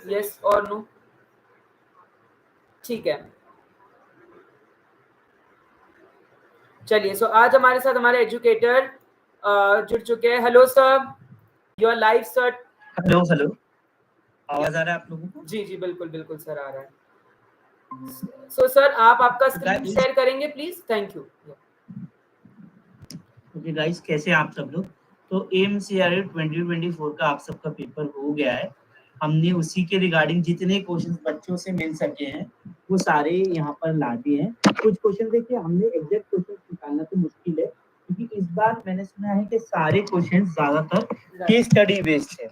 Yes और no? ठीक है, चलिए। सो आज हमारे साथ हमारे एजुकेटर जुड़ चुके हैं। Hello sir, you are live sir. Hello hello, आवाज आ रहा है आप लोगों को? जी जी बिल्कुल बिल्कुल सर, आ रहा है। सो सर आप आपका स्क्रीन शेयर करेंगे please? Thank you. Okay guys, कैसे हैं आप सब लोग? तो एमसीआरए 2024 का आप सबका पेपर हो गया है। हमने उसी के रिगार्डिंग जितने क्वेश्चंस बच्चों से मिल सके हैं वो सारे यहाँ पर ला दिए हैं। कुछ क्वेश्चन देखिए, हमने एग्जैक्ट क्वेश्चन निकालना तो मुश्किल है क्योंकि इस बार मैंने सुना है कि सारे क्वेश्चन ज्यादातर केस स्टडी बेस्ड है।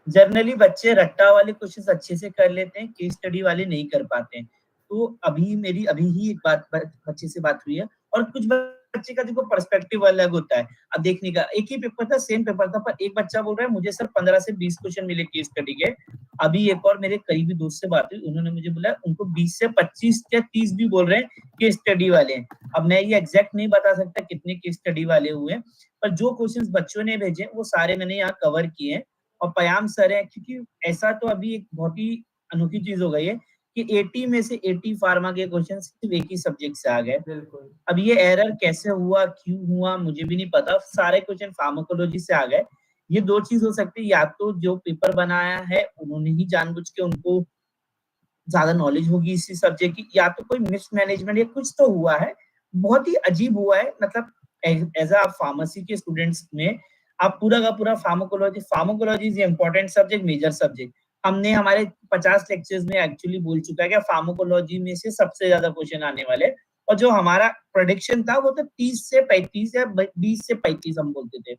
जनरली बच्चे रट्टा वाले क्वेश्चन अच्छे से कर लेते हैं, केस स्टडी वाले नहीं कर पाते हैं। तो अभी ही एक बात बच्चे से बात हुई है, और कुछ बच्चे का देखो पर्सपेक्टिव अलग होता है। अब देखने का एक ही पेपर था, सेम पेपर था, पर एक बच्चा बोल रहा है मुझे सर 15 से 20 क्वेश्चन मिले केस स्टडी के। अभी एक और मेरे करीबी दोस्त से बात हुई, उन्होंने मुझे बोला उनको 20 से 25 या 30 भी बोल रहे हैं केस स्टडी वाले हैं। अब मैं ये एग्जैक्ट नहीं बता सकता कितने केस स्टडी वाले हुए, पर जो क्वेश्चन बच्चों ने भेजे वो सारे मैंने यहाँ कवर किए हैं। और पयाम सर है, क्योंकि ऐसा तो अभी एक बहुत ही अनोखी चीज हो गई है कि 80 में से 80 फार्मा के क्वेश्चन सिर्फ एक ही सब्जेक्ट से आ गए। बिल्कुल। अब ये एरर कैसे हुआ, क्यों हुआ, मुझे भी नहीं पता। सारे क्वेश्चन फार्माकोलॉजी से आ गए। ये दो चीज हो सकती है, या तो जो पेपर बनाया है उन्होंने ही जानबूझ के, उनको ज्यादा नॉलेज होगी इसी सब्जेक्ट की, या तो कोई मिसमैनेजमेंट या कुछ तो हुआ है। बहुत ही अजीब हुआ है। मतलब एज अ फार्मेसी के स्टूडेंट्स में आप पूरा का पूरा pharmacology is important subject, major subject. हमने हमारे 50 लेक्चर्स में एक्चुअली बोल चुका है कि फार्माकोलॉजी में से सबसे ज्यादा क्वेश्चन आने वाले, और जो हमारा प्रेडिक्शन था वो तो 30 से 35 या 20 से 35 हम बोलते थे।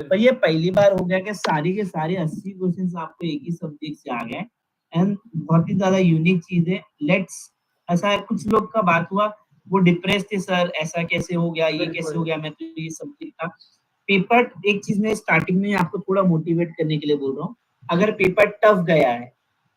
पर ये पहली बार हो गया कि सारी के सारे 80 क्वेश्चन आपको एक ही सब्जेक्ट से आ गए। एंड बहुत ही ज्यादा यूनिक चीज है। लेट्स, ऐसा है कुछ लोग का बात हुआ वो डिप्रेस थे, सर ऐसा कैसे हो गया, ये कैसे हो गया, मैं तो ये सब्जेक्ट था। पेपर, एक चीज में स्टार्टिंग में आपको थोड़ा मोटिवेट करने के लिए बोल रहा हूँ, अगर पेपर टफ गया है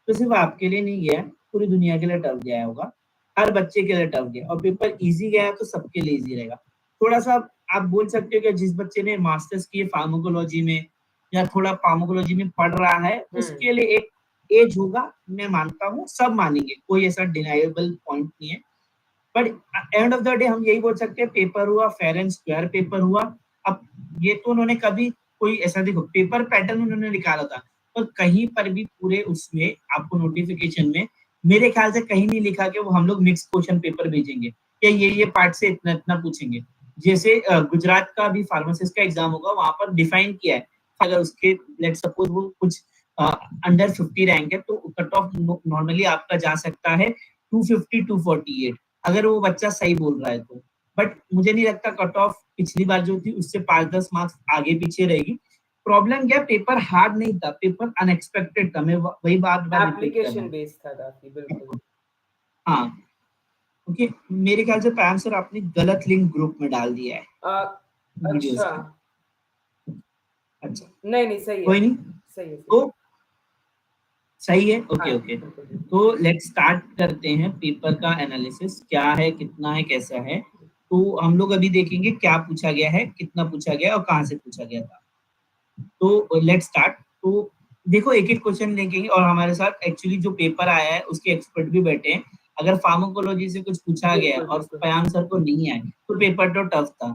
तो सिर्फ आपके लिए नहीं गया, पूरी दुनिया के लिए टफ गया होगा, हर बच्चे के लिए टफ गया। और पेपर इजी गया है तो सबके लिए इजी रहेगा। थोड़ा सा आप बोल सकते हो कि जिस बच्चे ने मास्टर्स किए फार्माकोलॉजी में या थोड़ा फार्माकोलॉजी में पढ़ रहा है उसके लिए एक एज होगा, मैं मानता हूँ, सब मानेंगे, कोई ऐसा डिनाइबल पॉइंट नहीं है। But end of the day हम यही बोल सकते हैं, पेपर हुआ फेयर एंड स्क्वायर पेपर हुआ। अब ये तो उन्होंने कभी कोई ऐसा, देखो पेपर पैटर्न उन्होंने निकाला था, और कहीं पर भी पूरे उसमें आपको नोटिफिकेशन में मेरे ख्याल से कहीं नहीं लिखा कि वो हम लोग मिक्स क्वेश्चन पेपर भेजेंगे या ये पार्ट से इतना इतना पूछेंगे। जैसे गुजरात का भी फार्मासिस्ट का एग्जाम होगा, वहां पर डिफाइन किया है अगर उसके लेट सपोज वो कुछ अंडर 50 रैंक है तो कट ऑफ नॉर्मली आपका जा सकता है 250 248, अगर वो बच्चा सही बोल रहा है तो। बट मुझे नहीं लगता कट ऑफ पिछली बार जो थी उससे 5-10 मार्क्स आगे पीछे रहेगी। प्रॉब्लम क्या, पेपर हार्ड नहीं था, पेपर अनएक्सपेक्टेड था। मैं वही बात एप्लीकेशन बेस्ड था काफी। बिल्कुल हाँ, ओके। मेरे ख्याल से पैम सर आपने गलत लिंक ग्रुप में डाल दिया है वीडियोस का। अच्छा नहीं सही है, कोई नहीं, सही है, तो सही है। ओके ओके, तो लेट्स स्टार्ट करते हैं पेपर का एनालिसिस, क्या है, कितना है, कैसा है। तो हम लोग अभी देखेंगे क्या पूछा गया है, कितना पूछा गया और कहाँ से पूछा गया था। तो लेट्स स्टार्ट। तो देखो एक एक क्वेश्चन देखेंगे, और हमारे साथ एक्चुअली जो पेपर आया है उसके एक्सपर्ट भी बैठे हैं। अगर फार्माकोलॉजी से कुछ पूछा गया और पयाम सर को नहीं आए तो पेपर तो टफ था।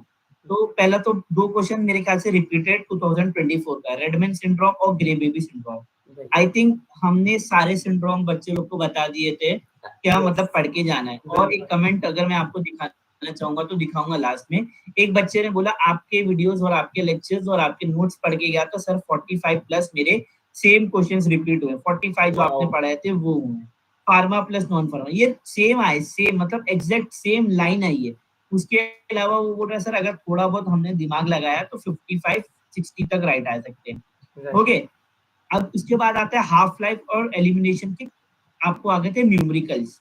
तो पहला तो दो क्वेश्चन मेरे ख्याल से रिपीटेड 2024 का, रेडमैन सिंड्रोम और grey baby syndrome. I think हमने सारे सिंड्रोम बच्चे लोग को बता दिए थे, क्या मतलब पढ़ के जाना है। और एक कमेंट अगर मैं आपको दिखाना चाहूंगा तो दिखाऊंगा लास्ट में। एक बच्चे ने बोला आपके वीडियोस और आपके लेक्चर्स और आपके नोट्स पढ़ के गया तो सर 45 प्लस मेरे सेम क्वेश्चंस रिपीट हुए, 45 जो आपने पढ़ाए थे वो हुए। फार्मा प्लस नॉन फार्मा ये सेम आए, सेम मतलब एग्जैक्ट सेम लाइन आई है। उसके अलावा वो बोल रहा है सर अगर थोड़ा बहुत हमने दिमाग लगाया तो 55-60 तक राइट आ सकते हैं। ओके, अब उसके बाद आता है हाफ लाइफ और एलिमिनेशन के, आपको आ गए थे न्यूमेरिकल्स।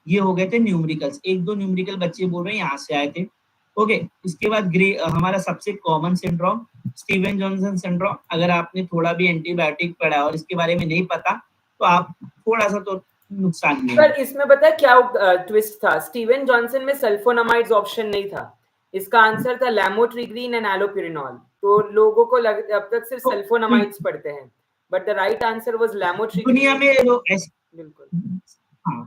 ये हो गए थे न्यूमेरिकल्स, एक दो न्यूमेरिकल बच्चे बोल रहे हैं यहाँ से आए थे। ओके, उसके बाद ग्रे हमारा सबसे common syndrome Steven Johnson syndrome. अगर आपने थोड़ा भी एंटीबायोटिक पढ़ा और इसके बारे में नहीं पता तो आप थोड़ा सा तो नुकसान नहीं। सर इसमें पता है क्या ट्विस्ट था, स्टीवन जॉनसन में सल्फोनामाइड्स ऑप्शन नहीं था, इसका आंसर था लैमोट्रिग्रीन एंड एलोपिरिनॉल। तो लोगों को अब तक सिर्फ सल्फोनामाइड्स पढ़ते हैं, but the right answer was lamotrigine. दुनिया में लोग ऐसे, बिल्कुल, हाँ,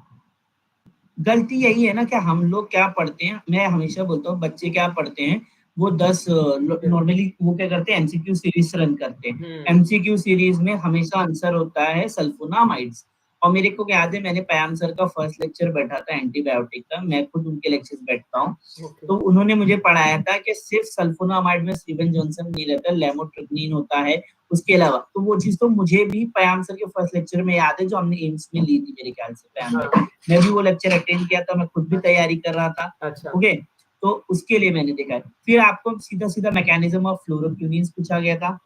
गलती यही है ना कि हम लोग क्या पढ़ते हैं, मैं हमेशा बोलता हूँ बच्चे क्या पढ़ते हैं, वो 10 नॉर्मली वो क्या करते हैं, एमसीक्यू सीरीज रन करते हैं। एमसीक्यू सीरीज में हमेशा आंसर होता है सल्फोनामाइड्स। और मेरे को याद है, मैंने पयाम सर का फर्स्ट लेक्चर बैठा था एंटीबायोटिक का, मैं खुद उनके लेक्चर्स बैठता हूँ। okay. तो उन्होंने मुझे पढ़ाया था कि सिर्फ सल्फोनामाइड में स्टीवन जॉनसन नहीं रहता, लेमोट्रिग्नीन होता है उसके अलावा। तो वो चीज तो मुझे भी पयाम सर के फर्स्ट लेक्चर में याद है, जो हमने एम्स में ली थी मेरे ख्याल से पयाम में। मैं भी वो लेक्चर अटेंड किया था, मैं खुद भी तैयारी कर रहा था। अच्छा, ओके, तो उसके लिए मैंने देखा है। फिर आपको सीधा सीधा मैकेनिज्म ऑफ फ्लोरोक्यूनिन्स पूछा गया था।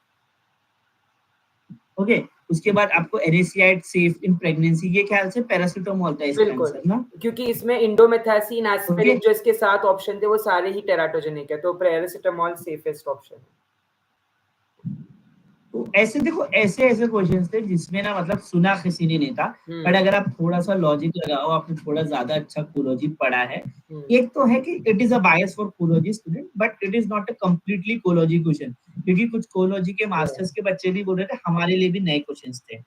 ओके, उसके बाद आपको एरेसियाइड सेफ इन प्रेगनेंसी, ये ख्याल से पैरासिटामोल था इसका बिल्कुल, आंसर ना। क्योंकि इसमें इंडोमेथासिन, एस्पिरिन ओके, जो इसके 7 ऑप्शन थे वो सारे ही टेराटोजेनिक है, तो पैरासिटामोल सेफेस्ट ऑप्शन है। तो ऐसे देखो, ऐसे ऐसे क्वेश्चंस थे जिसमें ना मतलब सुना किसी ने नहीं था, बट अगर आप थोड़ा सा लॉजिक लगाओ, आपने थोड़ा ज्यादा अच्छा कोलॉजी पढ़ा है। एक तो है कि it is a bias for कोलॉजी student, but it is not a completely कोलॉजी क्वेश्चन, क्योंकि कुछ कोलॉजी के मास्टर्स के बच्चे भी बोल रहे थे हमारे लिए भी नए क्वेश्चंस थे।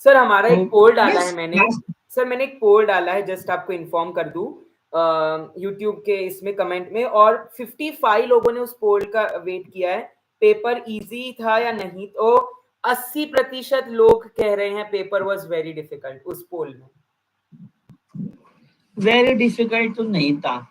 सर हमारा तो एक पोल डाला यस, है मैंने एक पोल डाला है, जस्ट आपको इन्फॉर्म कर दूं यूट्यूब के इसमें कमेंट में, और 55 लोगों ने उस पोल का वेट किया है, पेपर इजी था या नहीं। तो 80% लोग कह रहे हैं पेपर वाज वेरी डिफिकल्ट उस पोल में। वेरी डिफिकल्ट तो नहीं था।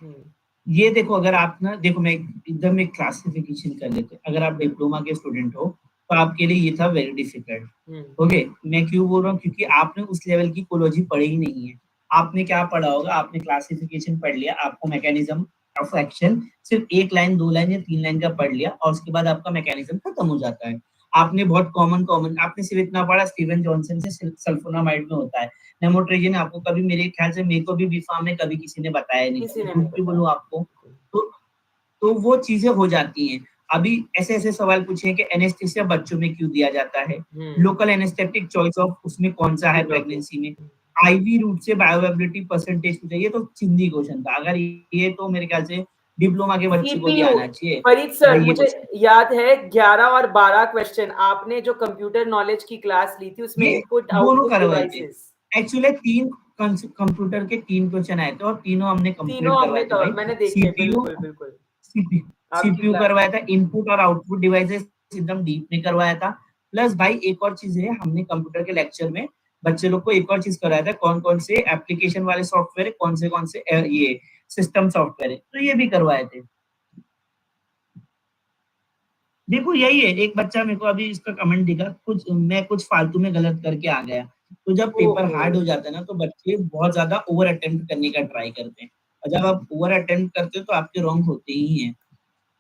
ये देखो, अगर आप ना देखो, मैं एकदम एक क्लासिफिकेशन कर लेते, अगर आप डिप्लोमा के स्टूडेंट हो तो आपके लिए ये था वेरी डिफिकल्ट। ओके, मैं क्यों बोल रहा हूँ, क्योंकि आपने उस लेवल की कोलॉजी पढ़ी ही नहीं है। आपने क्या पढ़ा होगा, आपने क्लासिफिकेशन पढ़ लिया, आपको मैकेनिज्म ऑफ एक्शन सिर्फ 1 लाइन 2 लाइन या 3 लाइन का पढ़ लिया, और उसके बाद आपका मैकेनिज्म खत्म हो जाता है। आपने बहुत कॉमन आपने सिर्फ इतना पढ़ा, स्टीवन जॉनसन से सल्फोनामाइड में होता है। लेमोट्रिजिन आपको कभी, मेरे ख्याल से मेरे को भी बीफार्म में कभी किसी ने बताया नहीं, झूठ क्यों बोलूं आपको। तो वो चीजें हो जाती हैं। अभी ऐसे ऐसे सवाल पूछे कि एनेस्थीसिया बच्चों में क्यों दिया जाता है, लोकल एनेस्थेटिक चॉइस ऑफ उसमें कौन सा है प्रेगनेंसी में, आईवी रूट से बायोअवेलेबिलिटी परसेंटेज पूछा, ये तो चिंदी क्वेश्चन था। अगर ये तो मेरे ख्याल से डिप्लोमा के बच्चे को भी आना चाहिए। फरीद सर, मुझे याद है 11 और 12 क्वेश्चन आपने जो कंप्यूटर नॉलेज की क्लास ली थी उसमें input output devices, actually 3 computer के 3 क्वेश्चन आए थे और तीनों हमने कंप्लीट करवाए थे भाई। मैंने देखे, बिल्कुल सीपीयू करवाया था, इनपुट और आउटपुट डिवाइसेस एकदम डीप में करवाया था। प्लस भाई एक और चीज है, हमने कंप्यूटर के लेक्चर में बच्चे लोग को एक और चीज कराया था, कौन कौन से एप्लीकेशन वाले सॉफ्टवेयर है, कौन से ये सिस्टम सॉफ्टवेयर है, तो ये भी करवाए थे। देखो यही है, एक बच्चा मेरे को अभी इसका कमेंट दिखा, मैं कुछ फालतू में गलत करके आ गया। तो जब पेपर हार्ड हो जाता है ना, तो बच्चे बहुत ज्यादा ओवर अटेम्प्ट करने का ट्राई करते हैं, और जब आप ओवर अटेम्प्ट करते हो तो आपके रॉन्ग होते ही हैं।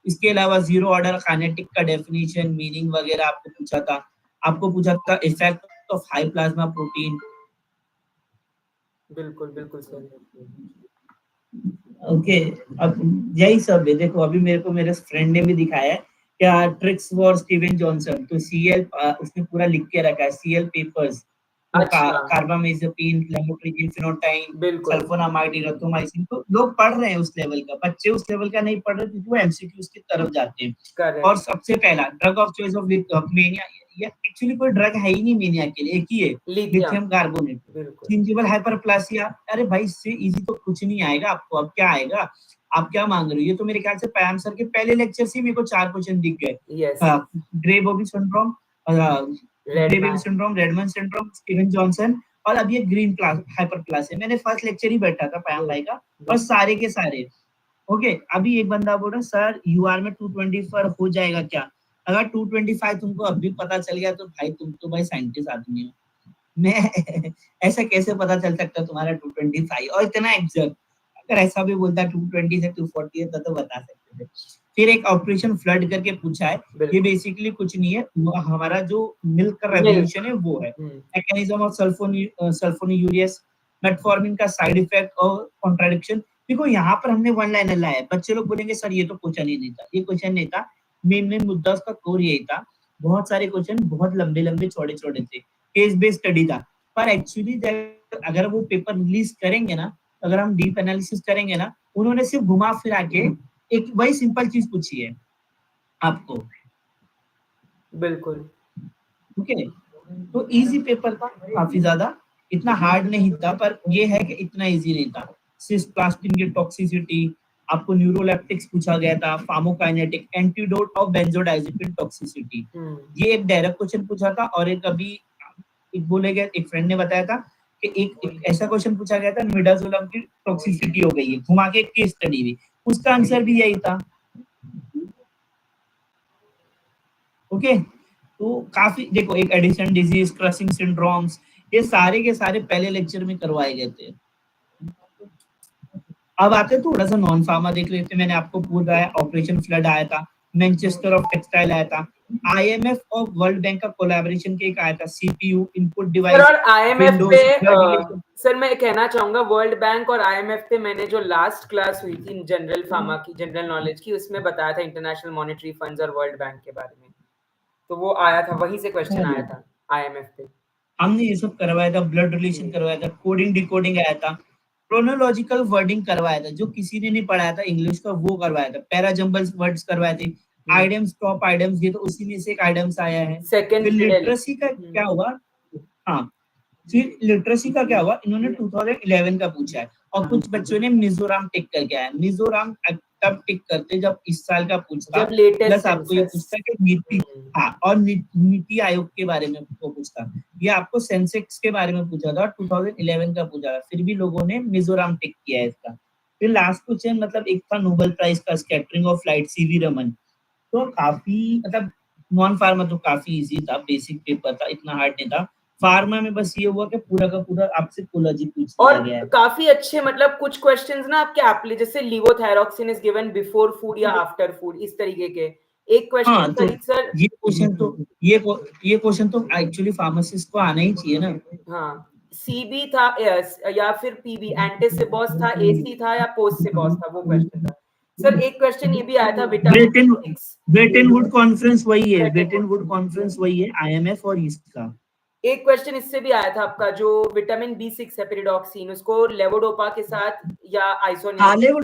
इसके अलावा जीरो ऑर्डर काइनेटिक का डेफिनेशन, मीनिंग वगैरह आपको पूछा था। आपको पूछा था effect of high plasma protein. बिल्कुल सर। ओके, अब यही सब है। देखो अभी मेरे को मेरे फ्रेंड ने भी दिखाया है क्या, ट्रिक्स फॉर स्टीवन जॉनसन, तो सीएल उसने पूरा लिख के रखा है, सीएल पेपर्स, तो कार्बामेज़ेपिन, लेमोट्रिजिन, फेनोटाइन, सल्फोनामाइड, इरेथ्रोमाइसिन, तो लोग पढ़ रहे हैं उस लेवल का। बच्चे उस लेवल का नहीं पढ़ रहे क्योंकि वो एमसीक्यूज की तरफ जाते हैं। और सबसे पहला drug of choice of mania, ये एक्चुअली कोई ड्रग है ही नहीं मेनिया के लिए, एक ही है, लिथियम कार्बोनेट। जिंजिवल हाइपरप्लासिया, अरे भाई इससे इजी तो कुछ नहीं आएगा आपको, अब क्या आएगा, आप क्या मांग रहे हो। ये तो मेरे ख्याल से पयाम सर के पहले लेक्चर से मेरे को 4 क्वेश्चन दिख गए। Grey baby syndrome, red man syndrome, Steven Johnson, और अब ये ग्रीन हाइपरप्लासिया। मैंने फर्स्ट लेक्चर ही बैठा था पयाम भाई का, और सारे के सारे ओके। अभी एक बंदा बोल रहा सर यूआर में 220 पर हो जाएगा क्या। अगर 225 तुमको अभी पता चल गया तो भाई तुम तो भाई साइंटिस्ट आदमी हो। मैं ऐसा कैसे पता चल सकता तुम्हारा 225 और इतना एग्जैक्ट। अगर ऐसा भी बोलता 220 से 240 है तो बता सकते थे। फिर एक ऑपरेशन फ्लड करके पूछा है, ये बेसिकली कुछ नहीं है, हमारा जो मिल्क का रेवोल्यूशन है वो है। मैकेनिज्म ऑफ सल्फोनियूरियस, मेटफॉर्मिन का साइड इफेक्ट और कॉन्ट्राडिक्शन। देखो यहाँ पर हमने वन लाइनर लाया, बच्चे लोग बोलेंगे सर ये तो क्वेश्चन ही नहीं था, ये क्वेश्चन नहीं था। मेन मुद्दा उसका कोर यही था। बहुत सारे क्वेश्चन बहुत लंबे छोटे थे, केस बेस्ड स्टडी था, पर एक्चुअली अगर वो पेपर रिलीज करेंगे ना, अगर हम डीप एनालिसिस करेंगे ना, उन्होंने सिर्फ घुमा फिरा के एक वही सिंपल चीज पूछी है आपको बिल्कुल। ओके, तो इजी पेपर था काफी ज्यादा, इतना हार्ड नहीं था, पर ये है कि इतना इजी नहीं था। सिस्प्लास्टिन की टॉक्सिसिटी, आपको न्यूरोलेप्टिक्स पूछा गया था, pharmacokinetic, antidote of benzodiazepine toxicity, ये एक डायरेक्ट क्वेश्चन पूछा था। और एक अभी एक बोले गए, एक फ्रेंड ने बताया था कि एक ऐसा क्वेश्चन पूछा गया था, मिडाजोलम की टॉक्सिसिटी हो गई है, घुमा के एक केस स्टडी भी, उसका आंसर भी यही था। ओके, तो काफी देखो, एक एडिशन डिजीज, क्रशिंग सिंड्रोम्स, ये सारे के सारे पहले लेक्चर में करवाए गए थे। अब आते थोड़ा सा नॉन फार्मा देख लेते, मैंने आपको पूरा है, ऑपरेशन फ्लड आया था, मैनचेस्टर ऑफ टेक्सटाइल आया था, आईएमएफ और वर्ल्ड बैंक का कोलैबोरेशन के एक आया था, सीपीयू, इनपुट सर डिवाइस, और आईएमएफ विंडोज, पे सर मैं कहना चाहूंगा, वर्ल्ड बैंक और आईएमएफ पे मैंने जो लास्ट क्लास हुई थी जनरल फार्मा की, जनरल नॉलेज की, उसमें बताया था इंटरनेशनल मॉनेटरी फंड्स और वर्ल्ड बैंक के बारे में, तो वो आया था, वहीं से क्वेश्चन आया था आईएमएफ पे। हमने ये सब करवाया था, ब्लड रिलेशन करवाया था, कोडिंग डिकोडिंग आया था, क्रोनोलॉजिकल वर्डिंग करवाया था, जो किसी ने नहीं पढ़ाया था इंग्लिश का, वो करवाया था, पैराजम्बल वर्ड्स करवाए थे, आइडम्स, टॉप आइडम्स, ये तो उसी में से एक आइडम्स आया है। सेकंड फिर फिडेल। लिटरेसी का क्या हुआ, हाँ, फिर लिटरेसी का क्या हुआ, इन्होंने 2011 का पूछा है, और कुछ बच्चों ने मिजोरम टिक करके आया। मिजोरम तब टिक करते जब इस साल का पूछता, जब लेटेस्ट प्लस आपको ये सेंसस। पूछता कि नीति, हाँ, और नीति आयोग के बारे में वो पूछता। ये आपको सेंसेक्स के बारे में पूछा था, 2011 का पूछा था, फिर भी लोगों ने मिजोरम टिक किया है इसका। फिर लास्ट क्वेश्चन, मतलब एक था नोबेल प्राइज का, scattering of light, CV Raman. तो काफी, मतलब नॉन फार्मा तो काफी इजी था, बेसिक पेपर था, इतना हार्ड नहीं था। फार्मा में बस ये हुआ कि पूरा का पूरा आपसे कोलॉजी पूछ लिया और गया है। काफी अच्छे, मतलब कुछ क्वेश्चंस ना आपके एप्ली, जैसे लिवोथायरॉक्सिन इज गिवन बिफोर फूड या आफ्टर फूड, इस तरीके के एक क्वेश्चन हाँ, तो सर। ये क्वेश्चन तो ये क्वेश्चन तो एक्चुअली फार्मासिस्ट को आना ही चाहिए ना। हाँ, सीबी था या फिर पीबी, एंटीसिबॉस था, एसी था या पोस्ट सिबॉस था, वो क्वेश्चन था सर। एक क्वेश्चन ये भी आया था, vitamin Bretton B6। Bretton Wood conference वही है, Bretton Bretton Wood Wood. Conference वही है, आईएमएफ और इसका। एक क्वेश्चन इससे भी आया था आपका, जो विटामिन B6 है, पेरिडॉक्सिन, उसको लेवोडोपा के साथ या आइसोनियाजिन। आले वो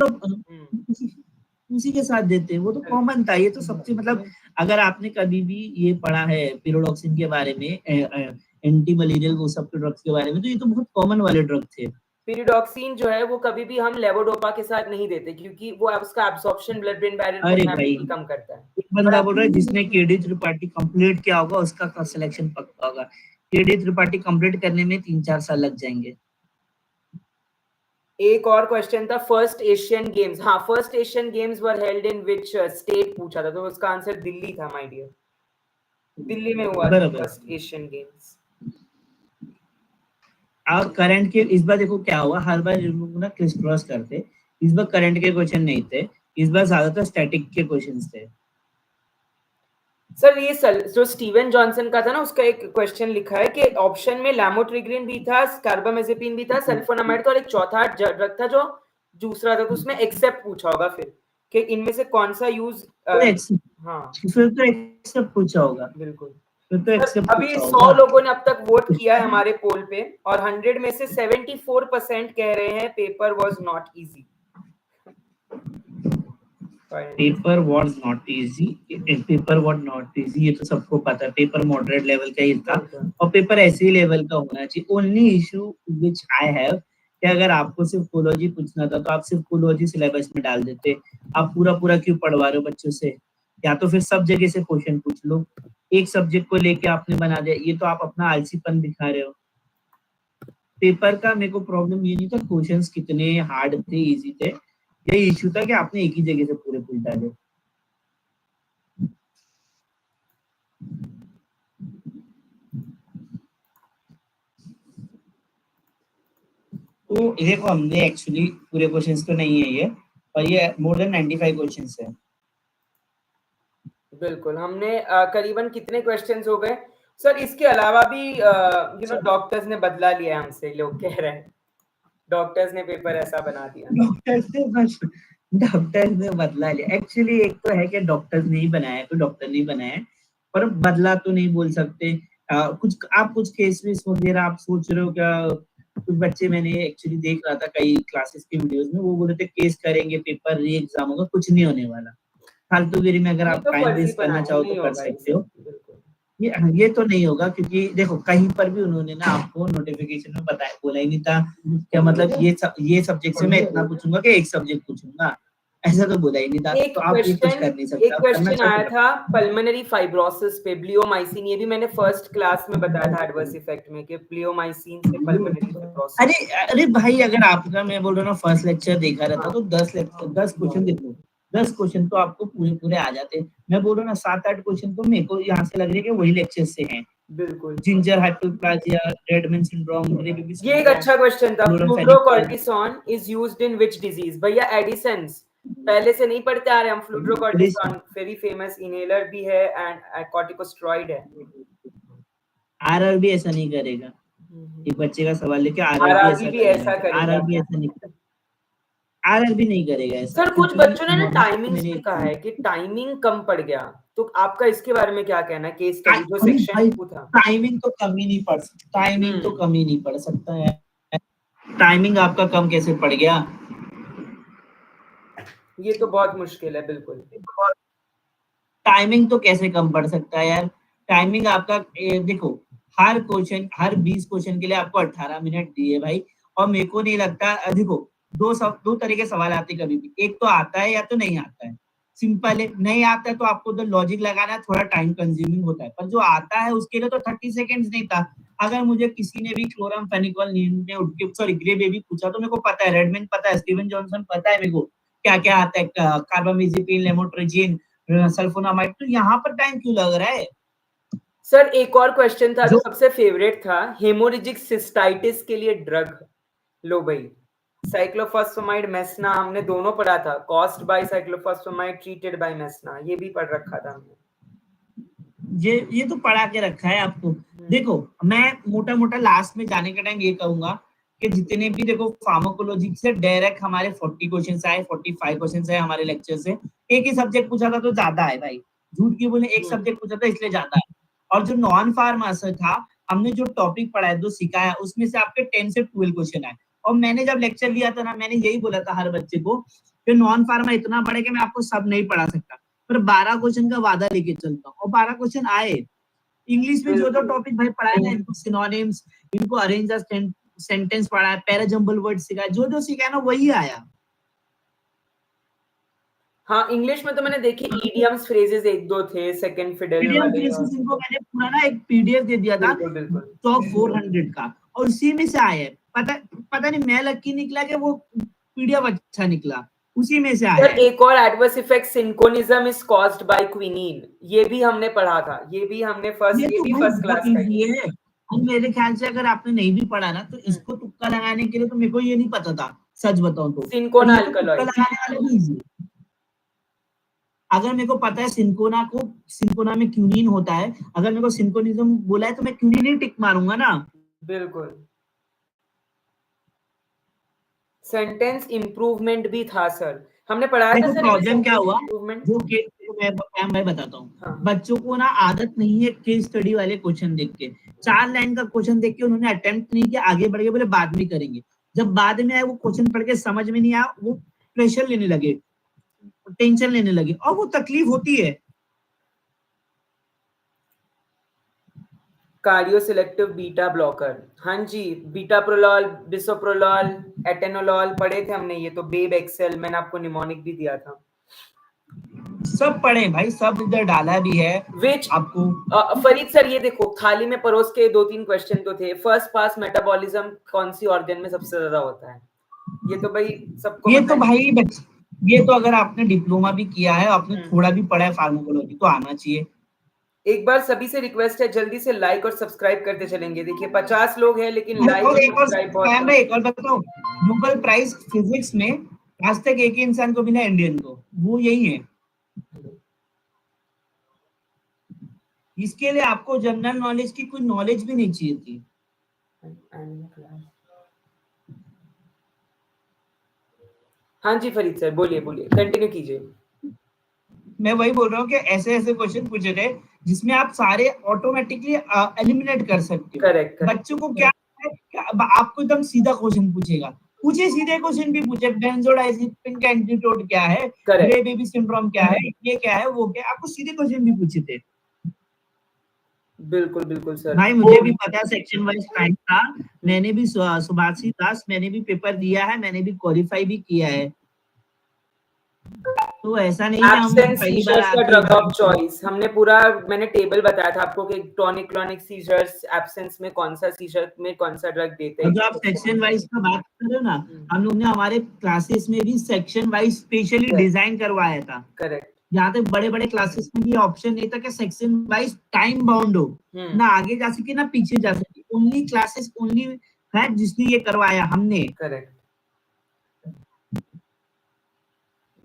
उसी के साथ देते हैं, वो तो कॉमन था, ये तो सबसे, मतलब अगर आपने कभी भी ये पढ़ा है पिरोडॉक्सिन के बारे में, एंटी मलेरियल वो सब ड्रग्स के बारे में, तो ये तो बहुत कॉमन वाले ड्रग थे। पेरिडॉक्सिन जो है वो कभी भी हम लेवोडोपा के साथ नहीं देते, क्योंकि वो उसका एब्सॉर्प्शन ब्लड ब्रेन बैरियर को अरे भाई, rapidly कम करता है। एक बंदा बोल रहा है जिसने केडी त्रिपाठी कंप्लीट किया होगा उसका सिलेक्शन पक्का होगा। केडी त्रिपाठी कंप्लीट करने में 3-4 साल लग जाएंगे। एक और क्वेश्चन था, फर्स्ट एशियन गेम्स, हाँ, first Asian games were held in which state पूछा था, तो उसका आंसर दिल्ली था माय डियर, दिल्ली में हुआ था बराबर। First Asian games. और करंट के इस बार देखो क्या हुआ, हर बार लोग ना क्रिस क्रॉस करते, इस बार करंट के क्वेश्चन नहीं थे, इस बार ज्यादातर स्टैटिक के क्वेश्चंस थे। सर ये जो स्टीवन जॉनसन का था ना, उसका एक क्वेश्चन लिखा है कि ऑप्शन में लैमोट्रिग्रिन भी था, कार्बामेजेपिन भी था, सल्फोनामाइड था, और एक चौथा ड्रग था जो दूसरा था, तो उसमें एक्सेप्ट पूछा होगा फिर कि इनमें से कौन सा यूज। हाँ, फिर तो एक्सेप्ट पूछा होगा, बिल्कुल। फिर तो एक्सेप्ट अभी पूछा 100 होगा। लोगों ने अब तक वोट किया है हमारे पोल पे, और 100 में से 74% कह रहे हैं paper was not easy. Paper was not easy, paper was not easy, ये तो सबको पता है, पेपर मॉडरेट लेवल का ही था, और पेपर ऐसे ही लेवल का होना चाहिए। Only issue which I have कि अगर आपको सिर्फ कोलॉजी पूछना था तो आप सिर्फ कोलॉजी सिलेबस में डाल देते, आप पूरा पूरा क्यों पढ़वा रहे हो बच्चों से, या तो फिर सब जगह से क्वेश्चन पूछ लो, एक सब्जेक्ट को लेके आपने बना दिया, ये तो आप अपना आलसीपन दिखा रहे हो। पेपर का मेरे को प्रॉब्लम ये नहीं था क्वेश्चंस कितने हार्ड थे, इजी थे, यही इशू था कि आपने एक ही जगह से पूरे पूछ डाले। तो देखो हमने एक्चुअली पूरे क्वेश्चंस तो नहीं है ये, पर ये मोर देन 95 क्वेश्चंस है। बिल्कुल, हमने करीबन कितने क्वेश्चंस हो गए सर? इसके अलावा भी डॉक्टर्स ने बदला लिया हमसे, लोग कह रहे हैं डॉक्टर्स ने पेपर ऐसा बना दिया। डॉक्टर्स ने बदला लिया, एक्चुअली एक तो है कि डॉक्टर्स नहीं बनाया, तो डॉक्टर नहीं बनाया, पर बदला तो नहीं बोल सकते। कुछ आप कुछ केसेस वगैरह आप सोच रहे हो क्या, कुछ बच्चे मैंने एक्चुअली देख रहा था कई क्लासेस के वीडियोस में, वो बोल रहे थे केस करेंगे, पेपर री एग्जाम होगा, कुछ नहीं होने वाला। फालतूगिरी में अगर ये आप तो टाइम वेस्ट फर्जीपना करना है, चाहो तो नहीं कर होगा ये सकते हो। सब, बिल्कुल। ये तो नहीं होगा, क्योंकि देखो कहीं पर भी उन्होंने ना आपको नोटिफिकेशन में बताया, बोला ही नहीं था क्या मतलब ये सब्जेक्ट से मैं इतना पूछूंगा कि एक सब्जेक्ट पूछूंगा, ऐसा तो बोला ही नहीं था। तो आप ये कुछ कर नहीं सकते, एक आप करना क्वेश्चन चाहो आया तो था पल्मोनरी फाइब्रोसिस पे, ब्लियोमाइसिन, ये भी मैंने फर्स्ट क्लास में बताया था एडवर्स इफेक्ट में कि ब्लियोमाइसिन से पल्मोनरी फाइब्रोसिस। अरे अरे भाई, अगर आपका मैं बोल रहा हूँ ना फर्स्ट लेक्चर देखा रहता तो 10 क्वेश्चन देखो, 10 क्वेश्चन तो आपको पूरे पूरे आ जाते। मैं बोल रहा हूँ ना 7-8 क्वेश्चन तो मेरे को यहाँ से लग रही है कि वही लेक्चर से हैं। बिल्कुल, ginger hypoplasia, red man syndrome, grey ये एक अच्छा क्वेश्चन था। Chloramphenicol. Fludrocortisone is used in which disease? भैया एडिसन्स, पहले से नहीं पढ़ते आ रहे हम। फ्लूड्रोकॉर्टिसोन वेरी फेमस इनहेलर भी है एंड कॉर्टिकोस्टेरॉइड है। आरआरबी ऐसा नहीं करेगा। एक बच्चे का सवाल लेके आरआरबी आरआरबी ऐसा भी करेगा, ऐसा करेगा आरआरबी क्या? ऐसा नहीं, आरआरबी नहीं करेगा ऐसा, सर कुछ क्योंकि बच्चों ने ना नॉलेज टाइमिंग्स मेरे। पे कहा है कि टाइमिंग कम पड़ गया, तो आपका इसके बारे में क्या कहना है? केस स्टडी जो अरे सेक्शन भाई, 2 था। टाइमिंग तो कम ही नहीं पड़ सकता, टाइमिंग तो हम्म, कम ही नहीं पड़ सकता है। टाइमिंग आपका कम कैसे पड़ गया? ये तो बहुत मुश्किल है, बिल्कुल। टाइमिंग तो कैसे कम पड़ सकता है यार? टाइमिंग आपका देखो, हर क्वेश्चन, हर 20 क्वेश्चन के लिए आपको 18 मिनट दिए भाई। और मेरे को नहीं लगता, देखो, दो तरह के सवाल आते हैं कभी भी, एक तो आता है या तो नहीं आता है। सिंपल है, नहीं आता है तो आपको तो लॉजिक लगाना थोड़ा टाइम कंज्यूमिंग होता है, पर जो आता है उसके लिए तो 30 सेकेंड्स नहीं था। अगर मुझे किसी ने भी क्लोरामफेनिकोल नींद में उठ के, सॉरी, ग्रे बेबी पूछा तो मेरे को पता है, रेडमैन पता है, स्टीवन जॉनसन पता है मेरे को क्या क्या आता है, कार्बामेजिपिन, लेमोट्रिजिन, सल्फोनामाइड, तो यहाँ पर टाइम क्यों लग रहा है? सर एक और क्वेश्चन था जो जो सबसे फेवरेट था, हेमोरेजिक सिस्टाइटिस के लिए ड्रग। लो भाई, साइक्लोफॉस्फेमाइड मेसना हमने दोनों पढ़ा था, caused by cyclophosphamide, treated by mesna, ये भी पढ़ रखा था हमने। ये तो पढ़ा के रखा है आपको। हम्म, देखो, मैं मोटा मोटा लास्ट में जाने के टाइम ये कहूंगा कि जितने भी देखो फार्माकोलॉजी से डायरेक्ट हमारे 40 क्वेश्चन आए, 45 क्वेश्चन आए हमारे लेक्चर से। एक ही सब्जेक्ट पूछा था तो ज्यादा है भाई, झूठ क्यों बोले, एक हम्म, सब्जेक्ट पूछा था इसलिए ज्यादा है। और जो नॉन फार्मा से था, हमने जो टॉपिक पढ़ा है, जो सिखाया, उसमें से आपके 10 से 12 क्वेश्चन आए। और मैंने जब लेक्चर लिया था ना, मैंने यही बोला था हर बच्चे को कि नॉन फार्मा इतना बड़ा है कि मैं आपको सब नहीं पढ़ा सकता, पर 12 क्वेश्चन का वादा लेके चलता हूँ, और 12 क्वेश्चन आए। इंग्लिश में जो बिल्कुल। टॉपिक भाई पढ़ा है ना, इनको सिनोनिम्स, इनको अरेंज सेंटेंस पढ़ा है, पैराजम्बल वर्ड सिखाया, जो जो सिखाया ना वही आया। हाँ, इंग्लिश में तो मैंने देखी ईडियम्स, फ्रेजेस एक दो थे, सेकंड फिडल पीडीएफ वाले। और बेसिस इनको मैंने पूरा ना एक पीडीएफ दे दिया था, बिल्कुल, बिल्कुल। टॉप 400 का, और उसी में से आया है। पता नहीं मैं लकी निकला कि वो पीडीएफ अच्छा निकला, उसी में से आया सर है। एक और adverse effect, cinchonism is caused by quinine, ये भी हमने पढ़ा था, ये भी ये तो भाई फर्स्ट बहुत क्लास का ही इजी है। है। और मेरे ख्याल से अगर आपने नहीं भी पढ़ा ना, तो हम्म, इसको तुक्का लगाने के लिए तो मेरे को ये नहीं पता था, सच बताऊं तो। और सिंकोना ये तो तुक्का अल्कलॉइड। लगाने वाले भी इजी। अगर मेरे को पता है सिंकोना में क्यूनिन होता है, अगर मेरे को सिंकोनिज्म बोला है तो मैं क्यूनिन ही टिक मारूंगा ना। बिल्कुल। सेंटेंस इंप्रूवमेंट भी था सर, हमने पढ़ाया था देखो सर, ये प्रॉब्लम क्या सेंटेंस हुआ, इंप्रूवमेंट। जो के मैं बताता हूँ। हाँ, बच्चों को ना आदत नहीं है केस स्टडी वाले क्वेश्चन देख के, 4 लाइन का क्वेश्चन देख के उन्होंने अटेम्प्ट नहीं किया, आगे बढ़ के बोले बाद में करेंगे। जब बाद में आए वो क्वेश्चन पढ़ के समझ में नहीं आया, वो प्रेशर लेने लगे, टेंशन लेने लगे, और वो तकलीफ होती है। कार्डियो सिलेक्टिव बीटा ब्लॉकर, हाँ जी, बीटा प्रोलॉल, बिसोप्रोलॉल, एटेनोलॉल पढ़े थे हमने, ये तो बेब एक्सेल, मैंने आपको निमोनिक भी दिया था। सब पढ़े भाई, सब इधर डाला भी है विच आपको। फरीद सर, ये देखो थाली में परोस के 2-3 क्वेश्चन तो थे, फर्स्ट पास मेटाबॉलिज्म कौन सी ऑर्गन में सबसे ज्यादा होता है? ये तो भाई सबको ये पता तो है। भाई ये तो अगर आपने डिप्लोमा भी किया है, आपने हम्म। थोड़ा भी पढ़ा है फार्माकोलॉजी, तो आना चाहिए। एक बार सभी से रिक्वेस्ट है, जल्दी से लाइक और सब्सक्राइब करते चलेंगे, देखिए 50 लोग हैं लेकिन लाइक और और एक और सब्सक्राइब बहुत मैं कम है। एक और बताऊं, नोबेल प्राइज फिजिक्स में आज तक एक ही इंसान को मिला इंडियन को, वो यही है। इसके लिए आपको जनरल नॉलेज की कोई नॉलेज भी नहीं चाहिए थी। हाँ जी फरीद सर, बोलिए बोलिए, कंटिन्यू कीजिए। मैं वही बोल रहा हूँ कि ऐसे ऐसे क्वेश्चन पूछे थे जिसमें आप सारे ऑटोमेटिकली एलिमिनेट कर सकते हो। Correct, correct. बच्चों को क्या है कि अब आपको एकदम सीधा क्वेश्चन पूछेगा, पूछे सीधे क्वेश्चन भी पूछे, बेंजोडाइजेपिन का एंटीडोट क्या है, ग्रे करेक्ट। बेबी सिंड्रोम क्या है, ये क्या है, वो क्या है, आपको सीधे क्वेश्चन भी पूछे थे। बिल्कुल, बिल्कुल सर। भाई मुझे भी पता है सेक्शन वाइज टाइम था, मैंने भी सुभाषी दास मैंने भी पेपर दिया है, मैंने भी क्वालिफाई भी किया है, तो ऐसा नहीं कि हम एब्सेंट पहली बार सीजर्स का आके ड्रग एग्जाम ऑफ चॉइस हमने पूरा, मैंने टेबल बताया था आपको कि टॉनिक क्लॉनिक सीजर्स एब्सेंस में कौन सा सीजर में कौन सा ड्रग देते और हैं। जो आप सेक्शन वाइज का बात कर रहे हो ना, हम लोग ने हमारे क्लासेस में भी सेक्शन वाइज स्पेशली डिजाइन करवाया था, करेक्ट। यहाँ तक बड़े बड़े क्लासेस में भी ऑप्शन नहीं था कि सेक्शन वाइज टाइम बाउंड हो, ना आगे जा सके ना पीछे जा सके, ओनली क्लासेस ओनली है जिसने ये करवाया हमने। करेक्ट।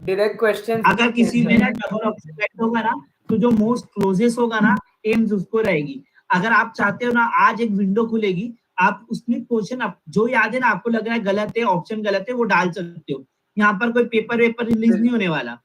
डायरेक्ट क्वेश्चन अगर किसी में ना डबल ऑप्शन राइट होगा ना, तो जो मोस्ट क्लोजेस्ट होगा ना एम्स उसको रहेगी। अगर आप चाहते हो ना, आज एक विंडो खुलेगी, आप उसमें क्वेश्चन जो याद है ना आपको लग रहा है गलत है, ऑप्शन गलत है, वो डाल सकते हो। यहाँ पर कोई पेपर वेपर रिलीज नहीं होने वाला।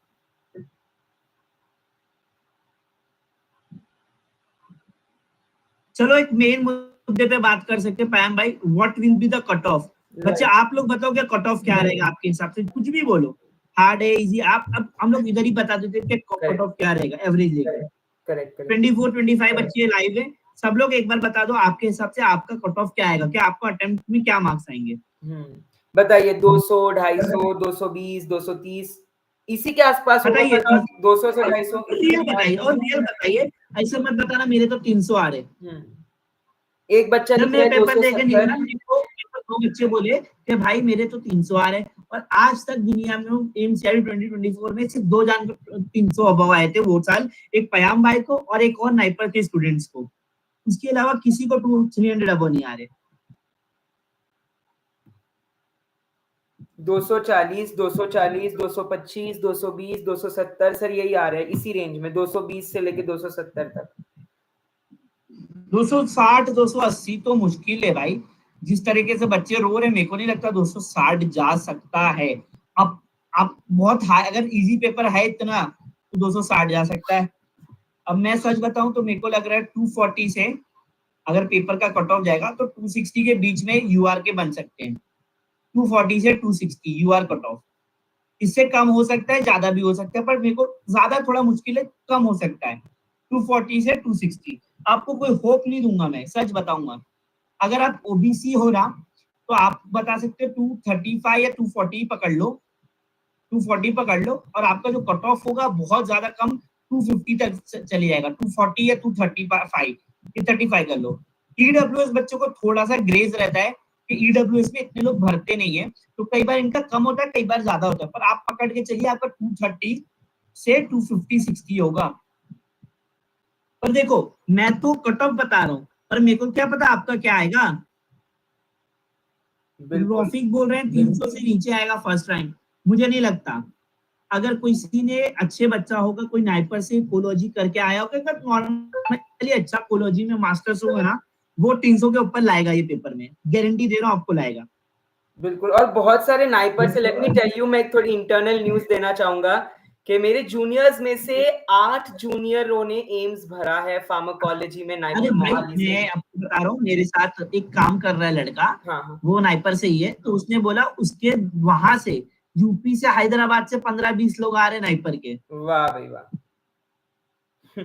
चलो एक मेन मुद्दे पे बात कर सकते हैं पयाम भाई, what will be the cut off. बच्चे आप लोग बताओ क्या कट ऑफ क्या रहेगा आपके हिसाब से, कुछ भी बोलो, हार्ड है इजी, आप अब हम लोग इधर ही बता देते हैं कि कट ऑफ क्या रहेगा एवरेज लेके। करेक्ट। 24 25 बच्चे लाइव है, सब लोग एक बार बता दो आपके हिसाब से आपका कट ऑफ क्या आएगा, क्या आपको अटेम्प्ट में क्या मार्क्स आएंगे। बताइए 200, 250, 220, 230 इसी के आसपास होगा बताइए, कट ऑफ, 200 से 250। रियल बताइए और रियल बताइए, ऐसे मत बताना मेरे तो 300 आ रहे। एक बच्चा जब लिख रहा मैं है पेपर देके 270। निकला, दो बच्चे बोले कि भाई मेरे तो 300 आ रहे, और आज तक दुनिया में एमसीआई 2024 में सिर्फ 2 जान को 300 अबव आए थे वो साल, एक पयाम भाई को और एक और नाइपर के स्टूडेंट्स को, इसके अलावा किसी को 300 अबव नहीं आ रहे। 240, 240, 225, 220, 270 सर यही आ रहा है इसी रेंज में, 220 से लेके 270 तक। 260 280 तो मुश्किल है भाई, जिस तरीके से बच्चे रो रहे, मेरे को नहीं लगता 260 जा सकता है। अब आप बहुत हाई, अगर इजी पेपर है इतना तो 260 जा सकता है। अब मैं सच बताऊं तो मेरे को लग रहा है 240 से अगर पेपर का कट ऑफ जाएगा तो 260 के बीच में यूआर के बन सकते हैं। 240 से 260 यूआर कट ऑफ, इससे कम हो सकता है, ज्यादा भी हो सकता है, पर मेरे को ज्यादा थोड़ा मुश्किल है, कम हो सकता है 240 से 260। आपको कोई होप नहीं दूंगा, मैं सच बताऊंगा। अगर आप ओबीसी हो ना तो आप बता सकते हो 235 या 240 पकड़ लो, 240 पकड़ लो, और आपका जो कट ऑफ होगा बहुत ज्यादा कम 250 तक चले जाएगा, 240 या 235 या 35 कर लो। ईडब्ल्यूएस बच्चों को थोड़ा सा ग्रेज रहता है कि ईडब्ल्यूएस में इतने लोग भरते नहीं है, तो कई बार इनका कम होता है, कई बार ज्यादा होता है, पर आप पकड़ के चलिए आपका 230 से 250 60 होगा। पर देखो मैं तो कट ऑफ बता रहा हूँ, पर मेरे को क्या पता आपका क्या आएगा। रॉफिक बोल रहे हैं 300 से नीचे आएगा फर्स्ट रैंक, मुझे नहीं लगता। अगर किसी ने अच्छे बच्चा होगा, कोई नाइपर से कोलॉजी करके आया होगा, नॉर्मली अच्छा कोलॉजी में मास्टर्स होगा ना, वो 300 के ऊपर लाएगा ये पेपर में, गारंटी दे रहा हूँ आपको लाएगा। बिल्कुल, और बहुत सारे नाइपर से, लेट मी टेल यू, मैं एक थोड़ी इंटरनल न्यूज देना चाहूंगा कि मेरे जूनियर्स में से 8 जूनियरों ने एम्स भरा है फार्माकोलॉजी में अरे नाइपर भाई मोहाली से। मैं आपको बता रहा हूँ, मेरे साथ एक काम कर रहा है लड़का, हाँ। वो नाइपर से ही है, तो उसने बोला उसके वहां से यूपी से हैदराबाद से 15-20 लोग आ रहे नाइपर के। वाह भाई वाह।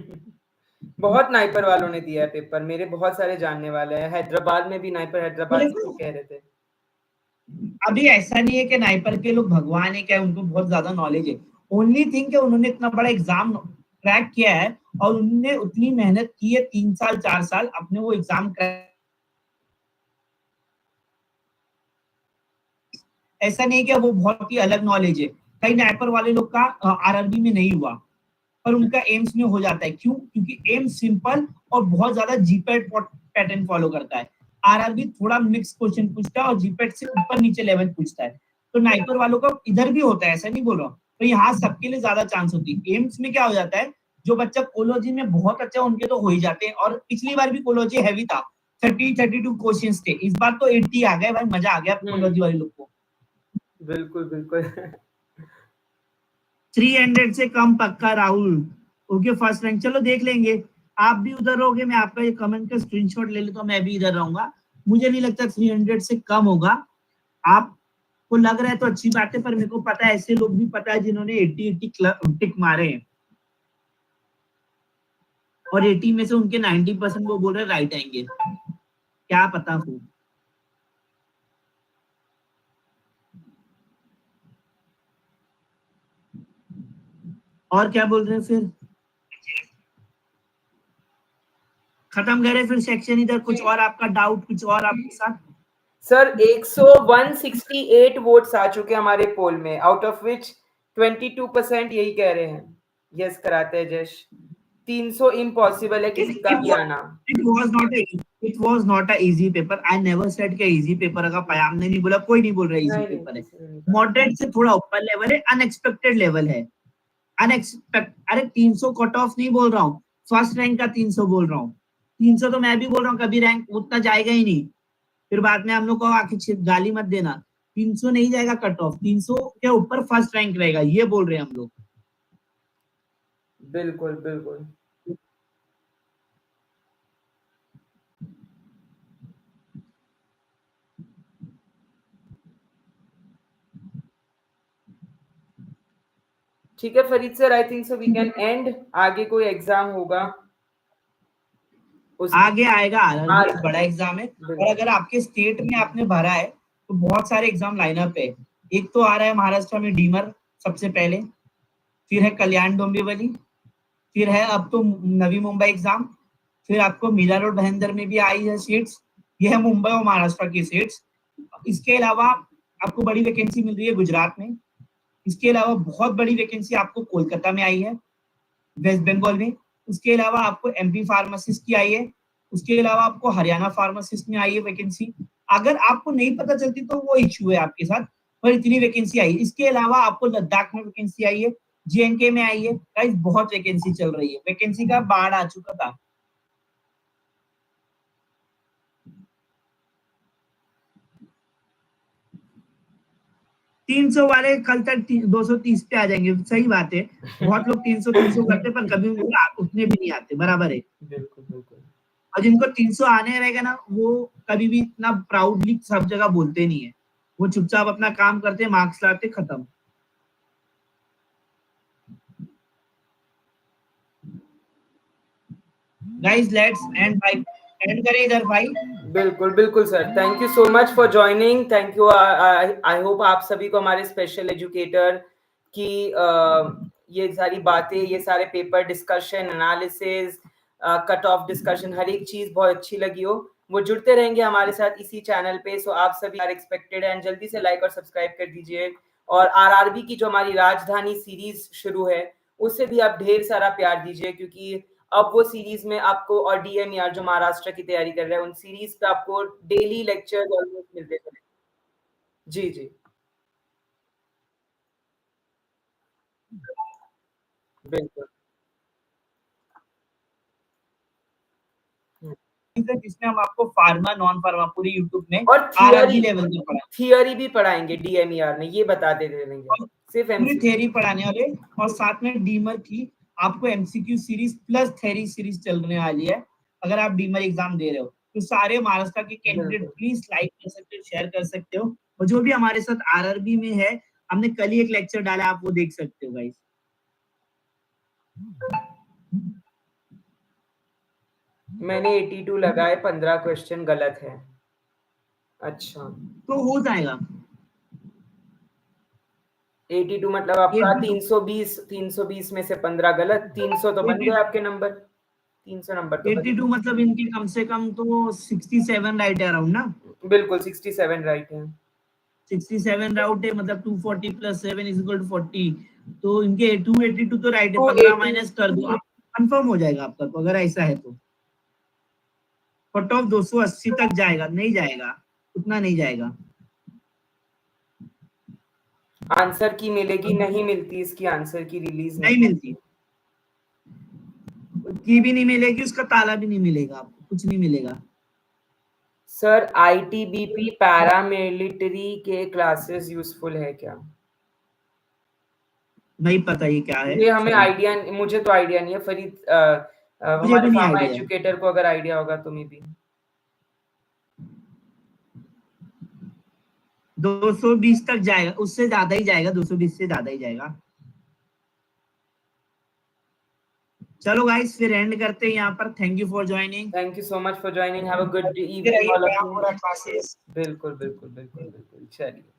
बहुत नाइपर वालों ने दिया है पेपर, मेरे बहुत सारे जानने वाले हैं, हैदराबाद में भी नाइपर हैदराबाद से वो कह रहे थे। अभी ऐसा नहीं है कि नाइपर के लोग भगवान है, क्या उनको बहुत ज्यादा नॉलेज है। ओनली थिंग उन्होंने इतना बड़ा एग्जाम क्रैक किया है, और उन्होंने उतनी मेहनत की है, 3 साल 4 साल अपने वो एग्जाम क्रैक। ऐसा नहीं कि वो बहुत ही अलग नॉलेज है, कई नाइपर वाले लोग का आरआरबी में नहीं हुआ, पर उनका एम्स में हो जाता है। क्यों? क्योंकि एम्स सिंपल और बहुत ज्यादा जीपेट पैटर्न फॉलो करता है, आरआरबी थोड़ा मिक्स क्वेश्चन पूछता है और जीपेट से ऊपर नीचे लेवल पूछता है। तो नाइपर वालों का इधर भी होता है, ऐसा नहीं बोल रहा हूँ, तो यहाँ सबके लिए ज्यादा चांस होती है। एम्स में क्या हो जाता है, जो बच्चा कोलॉजी में बहुत अच्छा उनके तो हो ही जाते हैं, और पिछली बार भी कोलॉजी हैवी था, 32 क्वेश्चन थे, इस बार तो 80 आ गए भाई, मजा आ गया कोलॉजी वाले लोग को। बिल्कुल बिल्कुल। 300 से कम पक्का राहुल। ओके फर्स्ट रैंक, चलो देख लेंगे। आप भी उधर रहोगे, मैं आपका ये कमेंट का स्क्रीनशॉट ले लेता हूँ, मैं भी इधर रहूंगा। मुझे नहीं लगता 300 से कम होगा। आपको लग रहा है तो अच्छी बात है, पर मेरे को पता है ऐसे लोग भी पता है जिन्होंने 80 टिक मारे हैं। और 80 में से उनके 90% वो बोल रहे राइट आएंगे, क्या पता हो। और क्या बोल रहे हैं फिर, खत्म करें फिर सेक्शन इधर, कुछ और आपका डाउट, कुछ और आपके साथ। सर 168 वोट्स आ चुके हैं हमारे पोल में, आउट ऑफ विच 22% यही कह रहे हैं यस कराते हैं जश। 300 इम्पॉसिबल है किसी का भी आना। It was not a easy paper. I never said कि easy paper का पयाम ने नहीं बोला, कोई नहीं बोल रहा easy नहीं नहीं पेपर है। किसी ने नहीं कहा। मॉडरेट से थोड़ा ऊपर लेवल है, अनएक्सपेक्टेड लेवल है। अरे 300 कट ऑफ नहीं बोल रहा हूँ, फर्स्ट रैंक का 300 बोल रहा हूँ। 300 तो मैं भी बोल रहा हूँ, कभी रैंक उतना जाएगा ही नहीं, फिर बाद में हम लोग को आके गाली मत देना। 300 नहीं जाएगा कट ऑफ, 300 के ऊपर फर्स्ट रैंक रहेगा, ये बोल रहे हैं हम लोग। बिल्कुल बिल्कुल। ठीक है Farid sir, I think so we can end. आगे कोई एग्जाम होगा आगे आएगा आरआरबी, एक हाँ, बड़ा एग्जाम है। और बिल्कुल अगर आपके स्टेट में आपने भरा है तो बहुत सारे एग्जाम लाइनअप है। एक तो आ रहा है महाराष्ट्र में डीमर सबसे पहले, फिर है कल्याण डोंबिवली, फिर है अब तो नवी मुंबई एग्जाम, फिर आपको मीरा रोड भाईंदर में भी आई है सीट्स। ये है मुंबई और महाराष्ट्र की सीट्स। इसके अलावा आपको बड़ी वैकेंसी मिल रही है गुजरात में। इसके अलावा बहुत बड़ी वैकेंसी आपको कोलकाता में आई है, वेस्ट बंगाल में। उसके अलावा आपको एमपी फार्मासिस्ट की आई है। उसके अलावा आपको हरियाणा फार्मासिस्ट में आई है वैकेंसी। अगर आपको नहीं पता चलती तो वो इश्यू है आपके साथ, पर इतनी वैकेंसी आई। इसके अलावा आपको लद्दाख में वैकेंसी आई है, जेएनके में आई है। गाइस बहुत वैकेंसी चल रही है, वैकेंसी का बाढ़ आ चुका था। तीन सौ वाले कल तक 230 पे आ जाएंगे, सही बात है। बहुत लोग 300 करते पर कभी उतने भी नहीं आते, बराबर है। बिल्कुल बिल्कुल। और जिनको 300 आने रहेगा ना, वो कभी भी इतना प्राउडली सब जगह बोलते नहीं है, वो चुपचाप अपना काम करते, मार्क्स लाते, खत्म। गाइस लेट्स एंड भाई, एंड करें इधर भाई। बिल्कुल बिल्कुल sir, thank you so much for joining, thank you. I hope आप सभी को हमारे स्पेशल एजुकेटर की ये सारी बातें, ये सारे paper discussion, analysis, cut off discussion, हर एक चीज बहुत अच्छी लगी हो। वो जुड़ते रहेंगे हमारे साथ इसी चैनल पे। सो आप सभी आर एक्सपेक्टेड एंड जल्दी से लाइक और सब्सक्राइब कर दीजिए। और आरआरबी की जो हमारी राजधानी सीरीज शुरू है उसे भी आप ढेर सारा प्यार दीजिए, क्योंकि अब वो सीरीज में आपको, और डीएम यार जो महाराष्ट्र की तैयारी कर रहे हैं, उन सीरीज पे आपको डेली लेक्चर ऑलमोस्ट मिलते चले। जी जी बिल्कुल। जिसमें हम आपको फार्मा नॉन फार्मा पूरी यूट्यूब में और आरआरबी लेवल में पढ़ा, थियरी भी पढ़ाएंगे डीएमईआर में, ये बता दे देंगे, सिर्फ पूरी एमसीक्यू। थ्योरी पढ़ाने वाले। और साथ में डीमर की आपको MCQ series plus theory series चलने वाली है। अगर आप डीमर एग्जाम दे रहे हो तो सारे महाराष्ट्र के कैंडिडेट बिल्कुल प्लीज लाइक कर सकते हो, शेयर कर सकते हो। और जो भी हमारे साथ आरआरबी में है, हमने कल ही एक लेक्चर डाला, आप वो देख सकते हो गाइस। मैंने 82 लगाए, 15 क्वेश्चन गलत है। अच्छा, तो हो जाएगा। 82 मतलब आपका 82 320, 320 में से 15 गलत, 300 तो बन गए आपके नंबर, 300 नंबर तो बन 82 मतलब इनकी कम से कम तो 67 राइट है अराउंड ना। गए। बिल्कुल 67 राइट है। 67 राउट है, मतलब 240 प्लस 7 इज इक्वल टू 40। तो इनके 282 तो राइट है, 15 280 माइनस कर दो, कंफर्म हो जाएगा आपका। तो अगर ऐसा है तो कट ऑफ 280 तक जाएगा, नहीं जाएगा, उतना नहीं जाएगा। आंसर की मिलेगी, नहीं मिलती इसकी, आंसर की रिलीज नहीं नहीं। मिलती, की भी नहीं मिलेगी, उसका ताला भी नहीं मिलेगा, आपको कुछ नहीं मिलेगा। सर आईटीबीपी पैरामिलिट्री के क्लासेस यूजफुल है क्या? नहीं पता ये क्या है, ये हमें सॉरी, आइडिया, मुझे तो आइडिया नहीं है फरीद। मुझे हमारे भी नहीं फार्मा आइडिया है। एजुकेटर को अगर आइडिया होगा तो मे भी। 220 तक जाएगा, उससे ज्यादा ही जाएगा, 220 से ज्यादा ही जाएगा। चलो गाइस फिर एंड करते हैं यहाँ पर। Thank you for joining. Thank you so much for joining, have a good देखते इवनिंग रहिए ऑल ऑफ मेरा यू। पूरा क्लासेस। बिल्कुल बिल्कुल बिल्कुल बिल्कुल, चलिए।